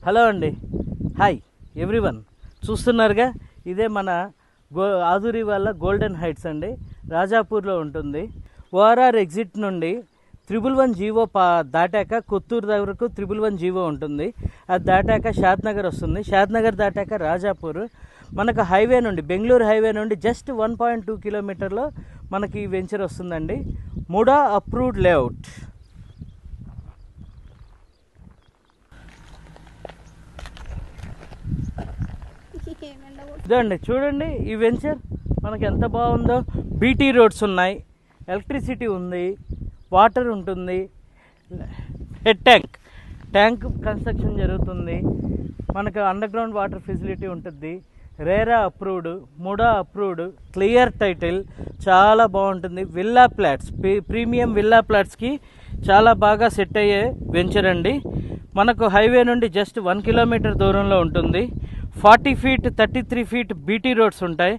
Hello అండి, hi everyone. చూస్తున్నారుగా, ఇదే మన ఆదూరి వాళ్ళ గోల్డెన్ హైట్స్ అండి. రాజాపూర్లో ఉంటుంది. ఓఆర్ఆర్ ఎగ్జిట్ నుండి 111 జీవో దాటాక కొత్తూరు దగ్గరకు 111 జీవో ఉంటుంది. అది దాటాక షాద్నగర్ వస్తుంది. షాద్నగర్ దాటాక రాజాపూర్. మనకు హైవే నుండి, బెంగళూరు హైవే నుండి జస్ట్ 1.2 కిలోమీటర్లో మనకి ఈ వెంచర్ వస్తుందండి. MUDA approved layout. ఇదండి, చూడండి ఈ వెంచర్ మనకి ఎంత బాగుందో. బీటీ రోడ్స్ ఉన్నాయి, ఎలక్ట్రిసిటీ ఉంది, వాటర్ ఉంటుంది, హెడ్ ట్యాంక్ కన్స్ట్రక్షన్ జరుగుతుంది. మనకు అండర్ గ్రౌండ్ వాటర్ ఫెసిలిటీ ఉంటుంది. RERA approved, MUDA approved, clear title, చాలా బాగుంటుంది. విల్లా ఫ్లాట్స్, ప్రీమియం విల్లా ఫ్లాట్స్కి చాలా బాగా సెట్ అయ్యే వెంచర్ అండి. మనకు హైవే నుండి జస్ట్ 1 కిలోమీటర్ దూరంలో ఉంటుంది. 40 ఫీట్ 33 ఫీట్ బీటీ రోడ్స్ ఉంటాయి.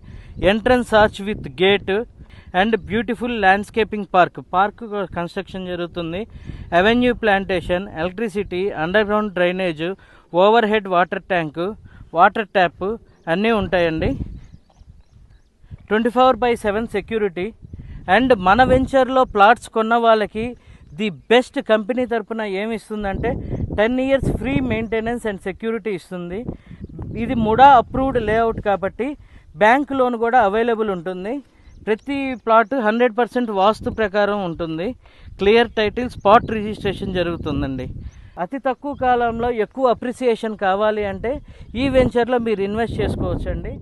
Entrance arch with gate and beautiful landscaping park construction జరుగుతుంది. Avenue plantation, electricity, under ground drainage, over head water tank, water tap అన్నీ ఉంటాయండి. 24/7 సెక్యూరిటీ. అండ్ మన వెంచర్లో ప్లాట్స్ కొన్న వాళ్ళకి ది బెస్ట్ కంపెనీ తరపున ఏమి ఇస్తుందంటే 10 years free maintenance and security ఇస్తుంది. ఇది ముడా అప్రూవ్డ్ లేఅవుట్ కాబట్టి బ్యాంక్ లోన్ కూడా అవైలబుల్ ఉంటుంది. ప్రతి ప్లాట్ 100% వాస్తు ప్రకారం ఉంటుంది. క్లియర్ టైటిల్, స్పాట్ రిజిస్ట్రేషన్ జరుగుతుందండి. అతి తక్కువ కాలంలో ఎక్కువ అప్రిసియేషన్ కావాలి అంటే ఈ వెంచర్లో మీరు ఇన్వెస్ట్ చేసుకోవచ్చండి.